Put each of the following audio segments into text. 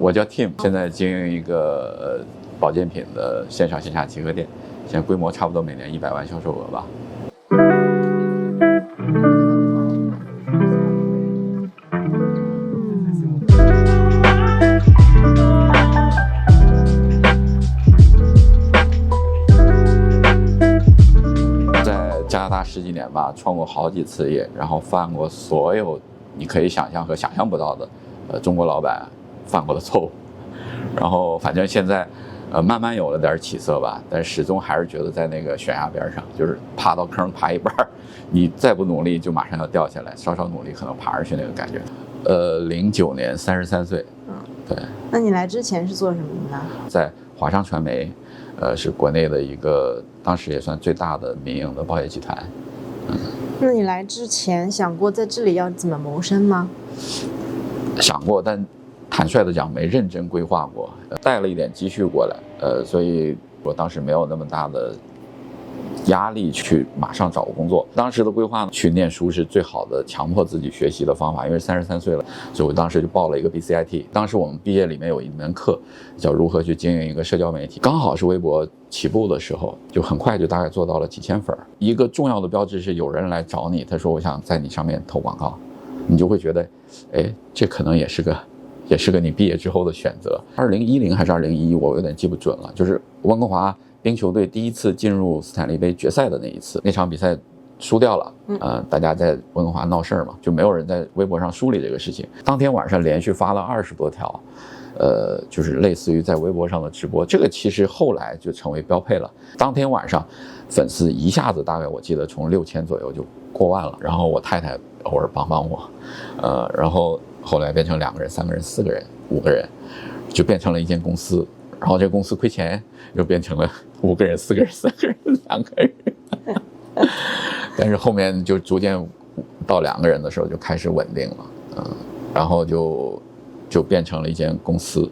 我叫 Tim， 现在经营一个保健品的线上线下集合店，现在规模差不多每年100万销售额吧。在加拿大10几年吧，创过好几次业，然后犯过所有你可以想象和想象不到的中国老板犯过的错误。然后反正现在慢慢有了点起色吧，但始终还是觉得在那个悬崖边上，就是爬到坑爬一半，你再不努力就马上要掉下来，稍稍努力可能爬上去那个感觉。09年33岁。对。那你来之前是做什么的呢？在华商传媒，是国内的一个当时也算最大的民营的报业集团。那你来之前想过在这里要怎么谋生吗？想过，但坦率的讲没认真规划过，带了一点积蓄过来，所以我当时没有那么大的压力去马上找个工作。当时的规划去念书是最好的强迫自己学习的方法，因为33岁了，所以我当时就报了一个 BCIT。当时我们毕业里面有一门课叫如何去经营一个社交媒体，刚好是微博起步的时候，就很快就大概做到了几千粉。一个重要的标志是有人来找你，他说我想在你上面投广告，你就会觉得，哎，这可能也是个你毕业之后的选择。2010还是2011，我有点记不准了，就是温哥华冰球队第一次进入斯坦利杯决赛的那一次，那场比赛输掉了，大家在温哥华闹事儿嘛，就没有人在微博上梳理这个事情。当天晚上连续发了20多条，就是类似于在微博上的直播，这个其实后来就成为标配了。当天晚上粉丝一下子大概我记得从6000左右就过万了，然后我太太偶尔帮帮我，然后后来变成2个人、3个人、4个人、5个人，就变成了一间公司。然后这公司亏钱，又变成了5个人、4个人、3个人、2个人。但是后面就逐渐到2个人的时候就开始稳定了，然后就变成了一间公司。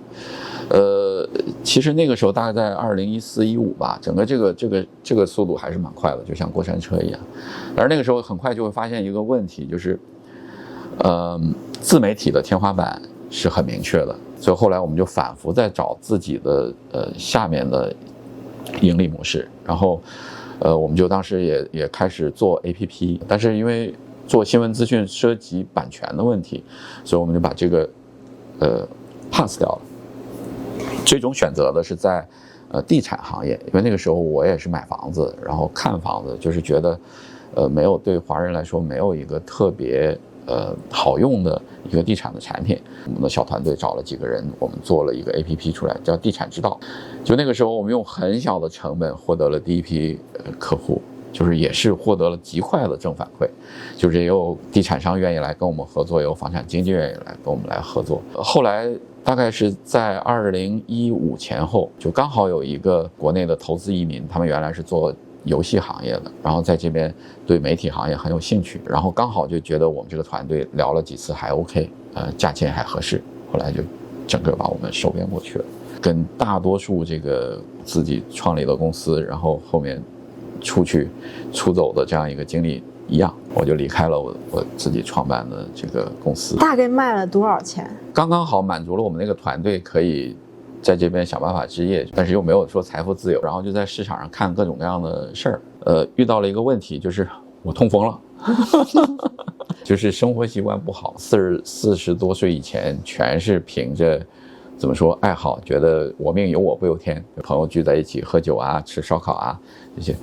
其实那个时候大概在2014、15吧，整个这个速度还是蛮快的，就像过山车一样。而那个时候很快就会发现一个问题，就是自媒体的天花板是很明确的，所以后来我们就反复在找自己的下面的盈利模式，然后我们就当时也开始做 APP， 但是因为做新闻资讯涉及版权的问题，所以我们就把这个pass 掉了。最终选择的是在地产行业，因为那个时候我也是买房子，然后看房子，就是觉得没有对华人来说没有一个特别好用的一个地产的产品。我们的小团队找了几个人，我们做了一个 APP 出来，叫地产之道。就那个时候我们用很小的成本获得了第一批客户，就是也是获得了极快的正反馈，就是也有地产商愿意来跟我们合作，也有房产经纪愿意来跟我们来合作。后来大概是在2015前后，就刚好有一个国内的投资移民，他们原来是做游戏行业的，然后在这边对媒体行业很有兴趣，然后刚好就觉得我们这个团队聊了几次还 OK，价钱还合适，后来就整个把我们收编过去了。跟大多数这个自己创立的公司，然后后面出走的这样一个经历一样，我就离开了我自己创办的这个公司。大概卖了多少钱？刚刚好满足了我们那个团队可以在这边想办法置业，但是又没有说财富自由，然后就在市场上看各种各样的事儿。遇到了一个问题，就是我痛风了，就是生活习惯不好。40多岁以前全是凭着怎么说爱好，觉得我命由我不由天，朋友聚在一起喝酒啊、吃烧烤啊这些，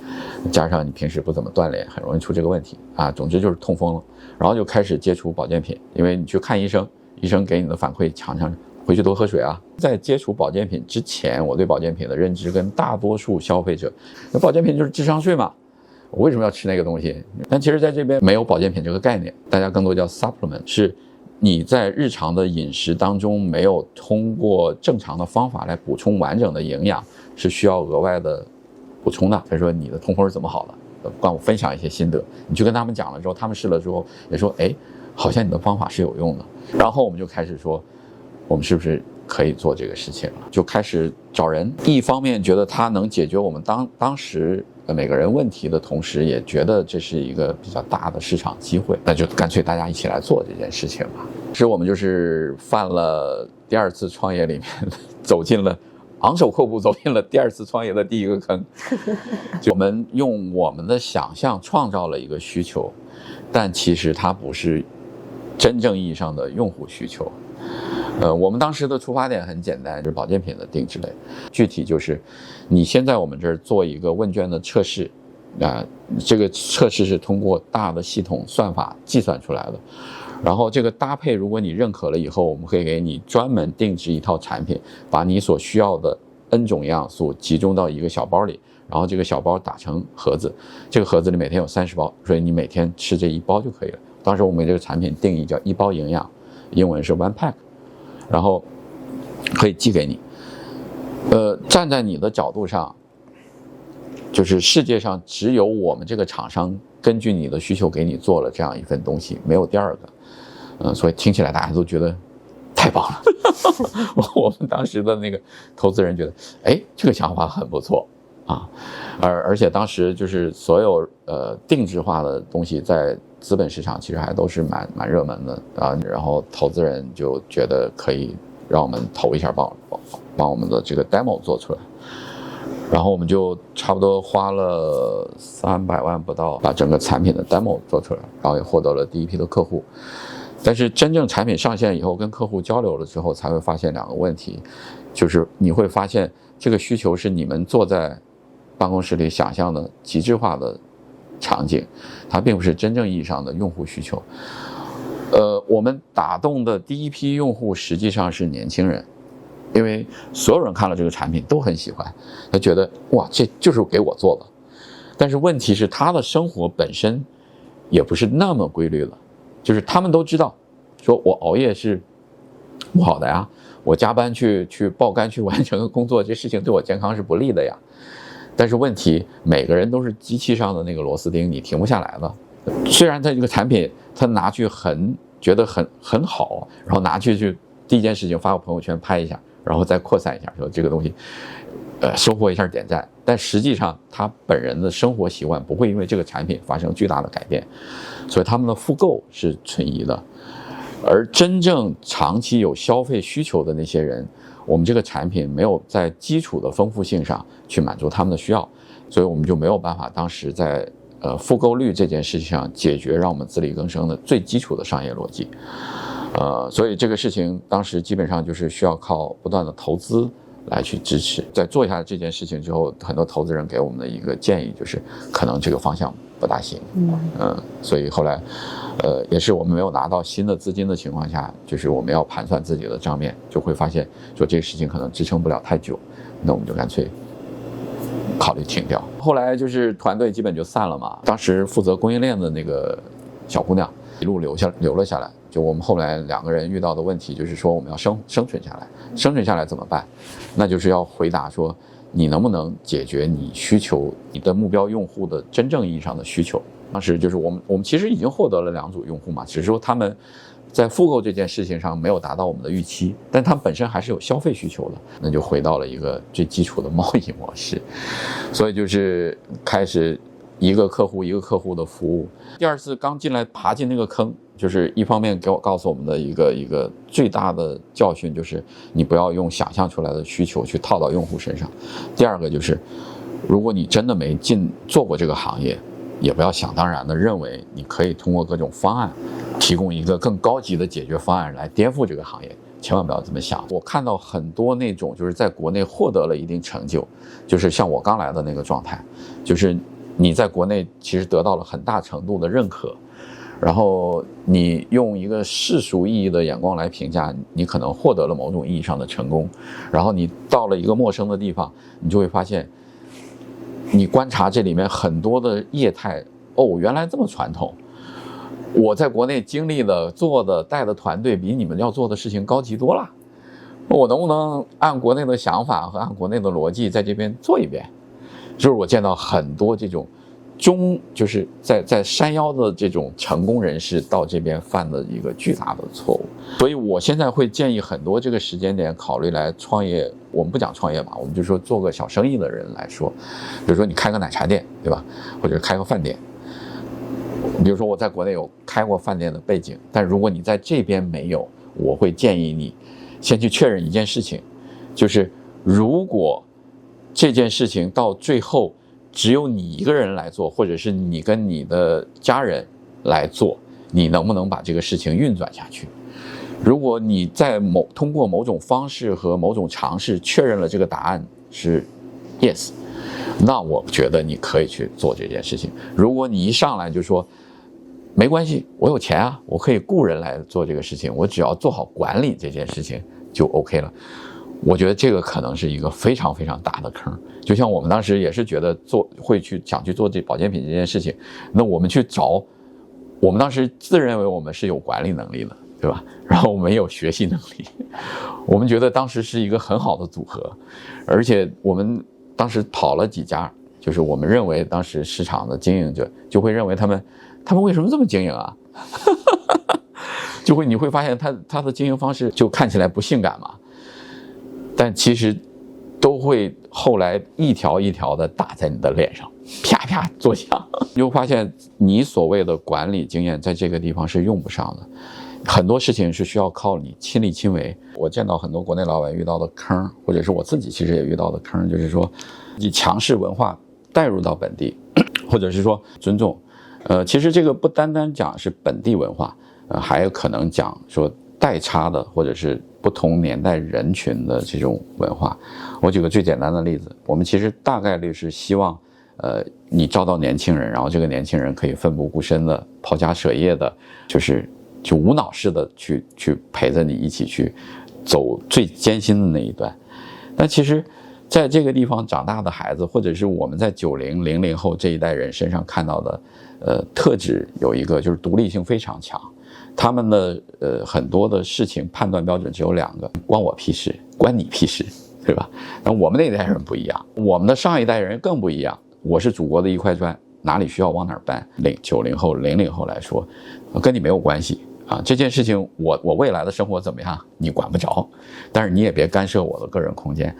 加上你平时不怎么锻炼，很容易出这个问题啊。总之就是痛风了，然后就开始接触保健品，因为你去看医生，医生给你的反馈尝尝。回去多喝水啊！在接触保健品之前，我对保健品的认知跟大多数消费者，那保健品就是智商税嘛，我为什么要吃那个东西？但其实在这边没有保健品这个概念，大家更多叫 supplement， 是你在日常的饮食当中没有通过正常的方法来补充完整的营养，是需要额外的补充的。他说你的痛风是怎么好的？帮我分享一些心得。你去跟他们讲了之后，他们试了之后也说，哎，好像你的方法是有用的。然后我们就开始说，我们是不是可以做这个事情了？就开始找人，一方面觉得它能解决我们当时每个人问题的同时，也觉得这是一个比较大的市场机会，那就干脆大家一起来做这件事情吧。是我们就是犯了第二次创业里面走进了昂首阔步走进了第二次创业的第一个坑。就我们用我们的想象创造了一个需求，但其实它不是真正意义上的用户需求。我们当时的出发点很简单，就是保健品的定制类。具体就是你先在我们这儿做一个问卷的测试，这个测试是通过大的系统算法计算出来的。然后这个搭配，如果你认可了以后，我们会给你专门定制一套产品，把你所需要的 N 种营养素集中到一个小包里，然后这个小包打成盒子，这个盒子里每天有30包，所以你每天吃这1包就可以了。当时我们这个产品定义叫1包营养，英文是 One Pack， 然后可以寄给你。站在你的角度上，就是世界上只有我们这个厂商根据你的需求给你做了这样一份东西，没有第二个。所以听起来大家都觉得太棒了。我们当时的那个投资人觉得，这个想法很不错啊。而且当时就是所有定制化的东西在资本市场其实还都是蛮热门的啊。然后投资人就觉得可以让我们投一下，帮我们的这个 demo 做出来。然后我们就差不多花了300万不到，把整个产品的 demo 做出来，然后也获得了第一批的客户。但是真正产品上线以后，跟客户交流了之后，才会发现2个问题，就是你会发现这个需求是你们坐在办公室里想象的极致化的场景，它并不是真正意义上的用户需求。我们打动的第一批用户实际上是年轻人，因为所有人看了这个产品都很喜欢，他觉得哇，这就是给我做的。但是问题是他的生活本身也不是那么规律了。就是他们都知道，说我熬夜是不好的呀，我加班去爆肝去完成个工作，这事情对我健康是不利的呀。但是问题，每个人都是机器上的那个螺丝钉，你停不下来的。虽然它这个产品，他拿去觉得很好，然后拿去第一件事情发个朋友圈拍一下，然后再扩散一下，说这个东西，收获一下点赞。但实际上他本人的生活习惯不会因为这个产品发生巨大的改变，所以他们的复购是存疑的。而真正长期有消费需求的那些人，我们这个产品没有在基础的丰富性上去满足他们的需要，所以我们就没有办法当时在复购率这件事情上解决让我们自力更生的最基础的商业逻辑。所以这个事情当时基本上就是需要靠不断的投资来去支持。在做下这件事情之后，很多投资人给我们的一个建议就是，可能这个方向不大行。所以后来，也是我们没有拿到新的资金的情况下，就是我们要盘算自己的账面，就会发现说这个事情可能支撑不了太久，那我们就干脆考虑停掉。后来就是团队基本就散了嘛。当时负责供应链的那个小姑娘一路留了下来。就我们后来2个人遇到的问题，就是说我们要生存下来，生存下来怎么办？那就是要回答说，你能不能解决你需求、你的目标用户的真正意义上的需求？当时就是我们其实已经获得了2组用户嘛，只是说他们在复购这件事情上没有达到我们的预期，但他们本身还是有消费需求的，那就回到了一个最基础的贸易模式。所以就是开始一个客户一个客户的服务。第2次刚进来爬进那个坑，就是一方面告诉我们的一个最大的教训，就是你不要用想象出来的需求去套到用户身上。第2个就是，如果你真的没做过这个行业，也不要想当然的认为你可以通过各种方案提供一个更高级的解决方案来颠覆这个行业，千万不要这么想。我看到很多那种就是在国内获得了一定成就，就是像我刚来的那个状态，就是你在国内其实得到了很大程度的认可，然后你用一个世俗意义的眼光来评价，你可能获得了某种意义上的成功，然后你到了一个陌生的地方，你就会发现你观察这里面很多的业态，原来这么传统，我在国内经历的做的带的团队比你们要做的事情高级多了，我能不能按国内的想法和按国内的逻辑在这边做一遍？就是我见到很多这种就是在山腰的这种成功人士到这边犯的一个巨大的错误。所以我现在会建议很多这个时间点考虑来创业，我们不讲创业吧，我们就说做个小生意的人来说，比如说你开个奶茶店，对吧？或者开个饭店。比如说我在国内有开过饭店的背景，但如果你在这边没有，我会建议你先去确认一件事情，就是如果这件事情到最后只有你一个人来做，或者是你跟你的家人来做，你能不能把这个事情运转下去？如果你在通过某种方式和某种尝试确认了这个答案是 yes， 那我觉得你可以去做这件事情。如果你一上来就说没关系，我有钱啊，我可以雇人来做这个事情，我只要做好管理这件事情就 OK 了。我觉得这个可能是一个非常非常大的坑。就像我们当时也是觉得想去做这保健品这件事情，那我们去找，我们当时自认为我们是有管理能力的，对吧？然后没有学习能力，我们觉得当时是一个很好的组合，而且我们当时跑了几家，就是我们认为当时市场的经营者就会认为他们为什么这么经营啊？你会发现他的经营方式就看起来不性感嘛，但其实都会后来一条一条的打在你的脸上，啪啪作响。你会发现你所谓的管理经验在这个地方是用不上的，很多事情是需要靠你亲力亲为。我见到很多国内老板遇到的坑，或者是我自己其实也遇到的坑，就是说以强势文化带入到本地，或者是说尊重。其实这个不单单讲是本地文化，还有可能讲说代差的或者是不同年代人群的这种文化。我举个最简单的例子，我们其实大概率是希望你招到年轻人，然后这个年轻人可以奋不顾身的抛家舍业的，就无脑式的去陪着你一起去走最艰辛的那一段。但其实在这个地方长大的孩子，或者是我们在90、00后这一代人身上看到的特质有一个，就是独立性非常强。他们的很多的事情判断标准只有2个，关我屁事，关你屁事，对吧？那我们那一代人不一样，我们的上一代人更不一样。我是祖国的一块砖，哪里需要往哪儿搬。90后、00后来说，跟你没有关系啊。这件事情我未来的生活怎么样，你管不着，但是你也别干涉我的个人空间。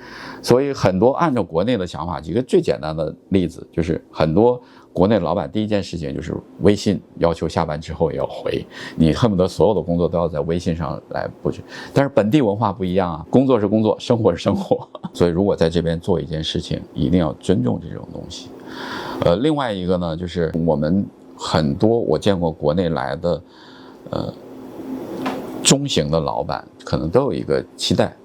所以很多按照国内的想法，举个最简单的例子，就是很多国内老板第一件事情就是微信要求下班之后也要回，你恨不得所有的工作都要在微信上来布置。但是本地文化不一样啊，工作是工作，生活是生活。所以如果在这边做一件事情，一定要尊重这种东西。另外一个呢，就是我们很多我见过国内来的中型的老板可能都有一个期待，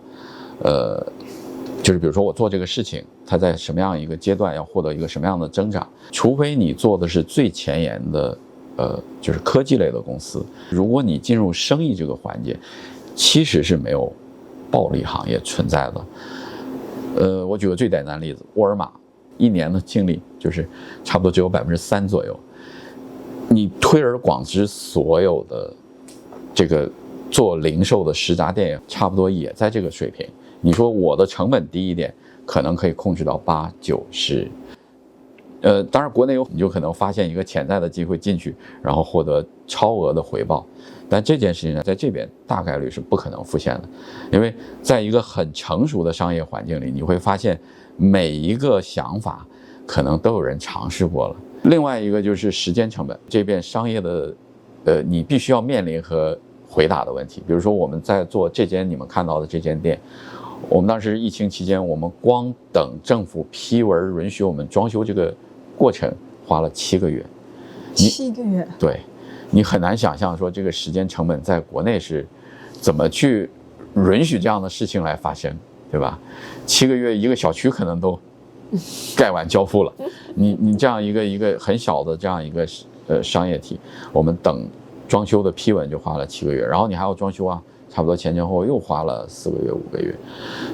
就是比如说我做这个事情，他在什么样一个阶段要获得一个什么样的增长，除非你做的是最前沿的就是科技类的公司。如果你进入生意这个环节，其实是没有暴利行业存在的。我举个最简单的例子，沃尔玛1年的净利就是差不多只有3%左右。你推而广之，所有的这个做零售的食杂店差不多也在这个水平。你说我的成本低一点，可能可以控制到8、9、10。当然国内你就可能发现一个潜在的机会进去，然后获得超额的回报。但这件事情呢，在这边大概率是不可能复现的，因为在一个很成熟的商业环境里，你会发现每一个想法可能都有人尝试过了。另外一个就是时间成本，这边商业的你必须要面临和回答的问题。比如说我们在做这间你们看到的这间店，我们当时疫情期间，我们光等政府批文允许我们装修这个过程花了7个月。7个月？对，你很难想象说这个时间成本在国内是怎么去允许这样的事情来发生，对吧？7个月一个小区可能都盖完交付了，你这样一个很小的这样一个商业体，我们等装修的批文就花了7个月，然后你还要装修啊，差不多前后又花了4个月、5个月。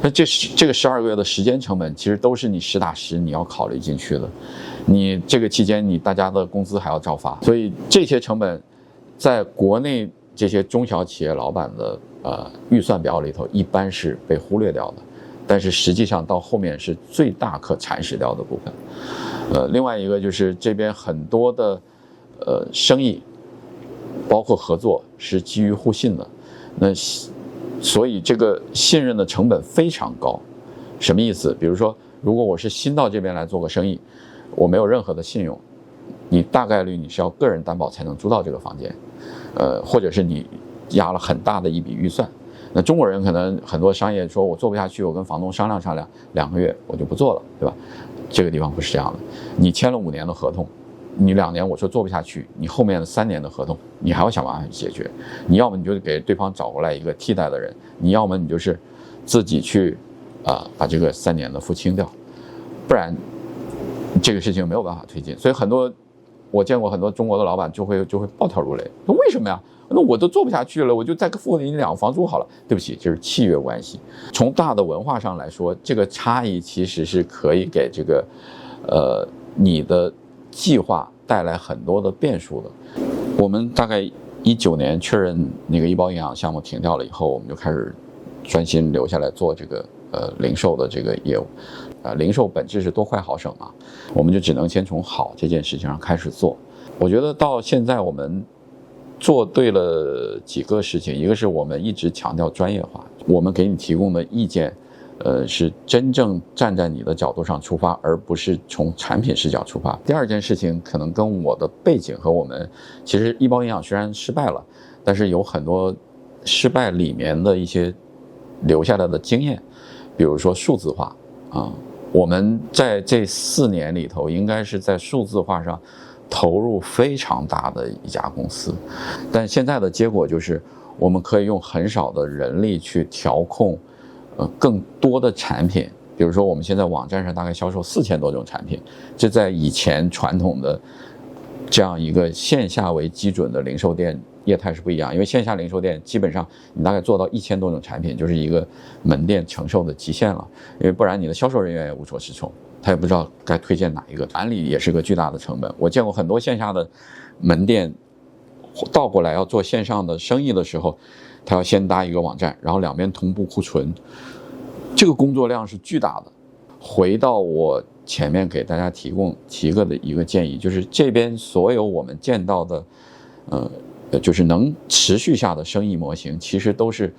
那这个12个月的时间成本，其实都是你实打实你要考虑进去的。你这个期间，你大家的工资还要照发，所以这些成本，在国内这些中小企业老板的预算表里头，一般是被忽略掉的。但是实际上到后面是最大可蚕食掉的部分。另外一个就是这边很多的生意，包括合作是基于互信的，那所以这个信任的成本非常高。什么意思？比如说，如果我是新到这边来做个生意，我没有任何的信用，你大概率你是要个人担保才能租到这个房间，或者是你压了很大的一笔预算。那中国人可能很多商业说我做不下去，我跟房东商量商量，2个月我就不做了，对吧？这个地方不是这样的，你签了5年的合同，你2年我说做不下去，你后面的3年的合同，你还要想办法去解决。你要么你就给对方找过来一个替代的人，你要么你就是自己去把这个3年的付清掉，不然这个事情没有办法推进。所以我见过很多中国的老板就会暴跳如雷，说为什么呀？那我都做不下去了，我就再付你2个房租好了。对不起，这是契约关系。从大的文化上来说，这个差异其实是可以给这个你的计划带来很多的变数的。我们大概19年确认那个医保营养项目停掉了以后，我们就开始专心留下来做这个零售的这个业务。零售本质是多快好省嘛，我们就只能先从好这件事情上开始做。我觉得到现在我们做对了几个事情，一个是我们一直强调专业化，我们给你提供的意见是真正站在你的角度上出发，而不是从产品视角出发。第二件事情可能跟我的背景和我们其实医保营养虽然失败了，但是有很多失败里面的一些留下来的经验，比如说数字化我们在这4年里头应该是在数字化上投入非常大的一家公司，但现在的结果就是我们可以用很少的人力去调控更多的产品。比如说我们现在网站上大概销售4000多种产品，这在以前传统的这样一个线下为基准的零售店业态是不一样。因为线下零售店基本上你大概做到1000多种产品就是一个门店承受的极限了，因为不然你的销售人员也无所适从，他也不知道该推荐哪一个，管理也是个巨大的成本。我见过很多线下的门店倒过来要做线上的生意的时候，他要先搭一个网站，然后2边同步库存，这个工作量是巨大的。回到我前面给大家提的一个建议，就是这边所有我们见到的就是能持续下的生意模型，其实都是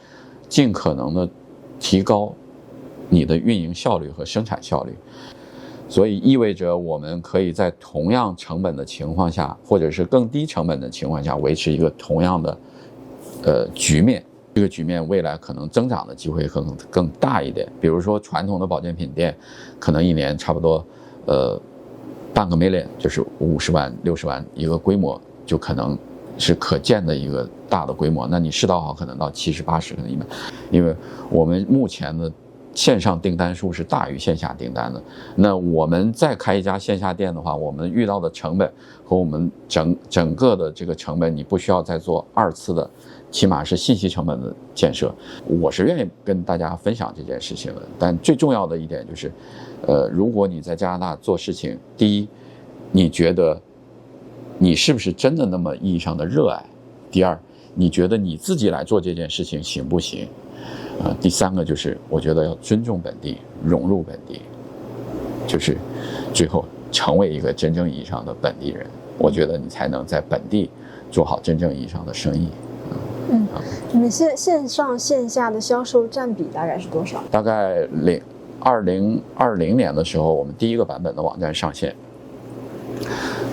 尽可能的提高你的运营效率和生产效率。所以意味着我们可以在同样成本的情况下，或者是更低成本的情况下，维持一个同样的局面。这个局面未来可能增长的机会更大一点。比如说传统的保健品店，可能1年差不多半个 million， 就是50万60万一个规模，就可能是可见的一个大的规模。那你世道好可能到70、80个100，因为我们目前的线上订单数是大于线下订单的。那我们再开一家线下店的话，我们遇到的成本和我们整个的这个成本，你不需要再做2次的，起码是信息成本的建设。我是愿意跟大家分享这件事情的。但最重要的一点就是，如果你在加拿大做事情，第一，你觉得你是不是真的那么意义上的热爱？第二，你觉得你自己来做这件事情行不行？第3个就是我觉得要尊重本地，融入本地，就是最后成为一个真正意义上的本地人。我觉得你才能在本地做好真正意义上的生意。你们线上线下的销售占比大概是多少？大概2020年的时候，我们第1个版本的网站上线，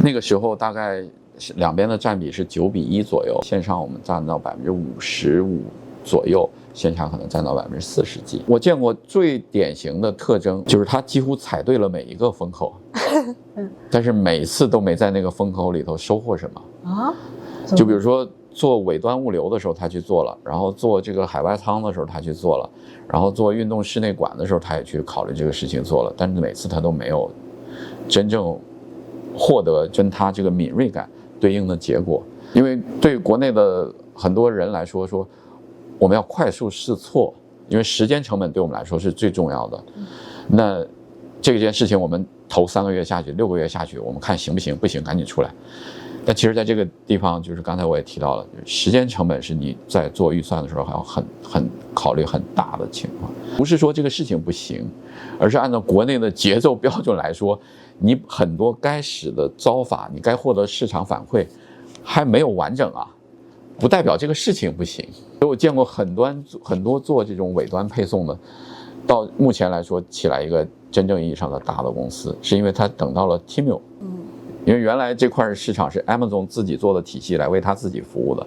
那个时候大概2边的占比是9:1左右，线上我们占到55%左右，线下可能占到40%几。我见过最典型的特征就是他几乎踩对了每一个风口，但是每次都没在那个风口里头收获什么啊。就比如说做尾端物流的时候他去做了，然后做这个海外仓的时候他去做了，然后做运动室内馆的时候他也去考虑这个事情做了，但是每次他都没有真正获得跟他这个敏锐感对应的结果。因为对国内的很多人来说，我们要快速试错，因为时间成本对我们来说是最重要的。那这件事情我们投3个月下去，6个月下去，我们看行不行，不行赶紧出来。但其实在这个地方，就是刚才我也提到了，时间成本是你在做预算的时候还要很考虑很大的情况。不是说这个事情不行，而是按照国内的节奏标准来说，你很多该使的招法，你该获得市场反馈还没有完整啊，不代表这个事情不行。所以我见过很多做这种尾端配送的，到目前来说起来一个真正意义上的大的公司，是因为他等到了 Temu。因为原来这块市场是 Amazon 自己做的体系来为他自己服务的，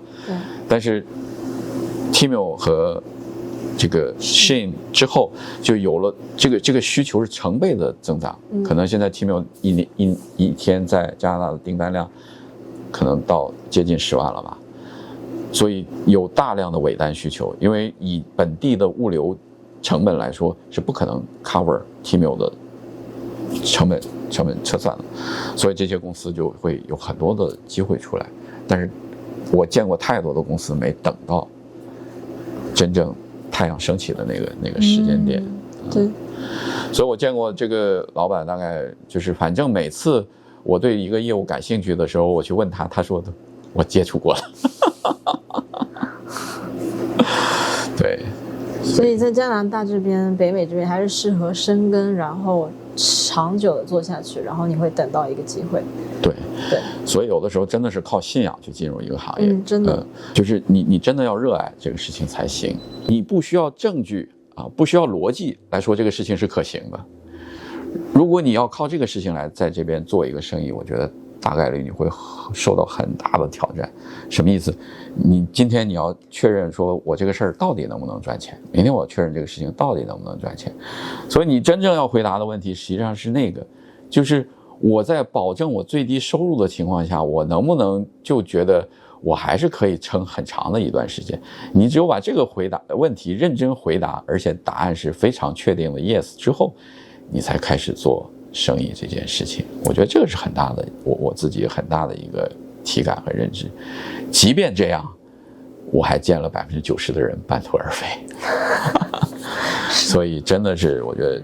但是 Temu 和这个适应之后，就有了这个需求是成倍的增长。可能现在 Tmall 一天在加拿大的订单量，可能到接近10万了吧。所以有大量的尾单需求，因为以本地的物流成本来说，是不可能 cover Tmall 的成本测算的，所以这些公司就会有很多的机会出来。但是我见过太多的公司没等到真正太阳升起的那个时间点。对，所以我见过这个老板，大概就是反正每次我对一个业务感兴趣的时候，我去问他，他说的我接触过了。对，所以在加拿大这边、北美这边还是适合深耕，然后长久的做下去，然后你会等到一个机会。对，对，所以有的时候真的是靠信仰去进入一个行业，真的，就是你真的要热爱这个事情才行，你不需要证据啊，不需要逻辑来说这个事情是可行的。如果你要靠这个事情来在这边做一个生意，我觉得大概率你会受到很大的挑战。什么意思？你今天你要确认说我这个事儿到底能不能赚钱，明天我要确认这个事情到底能不能赚钱。所以你真正要回答的问题实际上是那个，就是我在保证我最低收入的情况下，我能不能就觉得我还是可以撑很长的一段时间。你只有把这个问题认真回答，而且答案是非常确定的 yes 之后，你才开始做生意这件事情。我觉得这个是很大的，我自己很大的一个体感和认知。即便这样，我还见了90%的人半途而废。所以真的是我觉得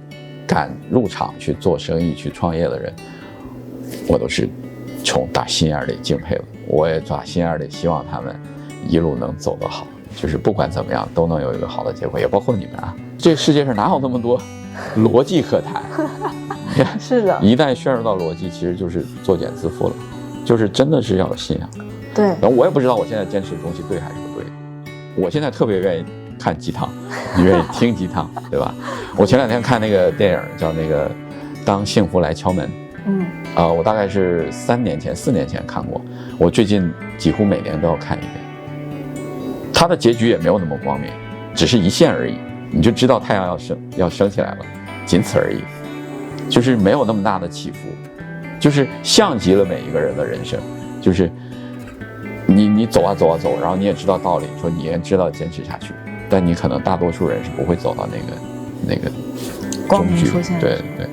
敢入场去做生意去创业的人，我都是从打心眼里敬佩了。我也打心眼里希望他们一路能走得好，就是不管怎么样都能有一个好的结果，也包括你们啊。这世界上哪有那么多逻辑可谈？是的，一旦陷入到逻辑，其实就是作茧自缚了，就是真的是要有信仰。对，然后我也不知道我现在坚持的东西对还是不对。我现在特别愿意看鸡汤，你愿意听鸡汤，对吧？我前2天看那个电影叫那个《当幸福来敲门》，我大概是4年前看过，我最近几乎每年都要看一遍。它的结局也没有那么光明，只是一线而已，你就知道太阳要升起来了，仅此而已，就是没有那么大的起伏，就是像极了每一个人的人生，就是你走啊走啊走，然后你也知道道理，说你也知道坚持下去，但你可能大多数人是不会走到那个光终局。明出现。对对。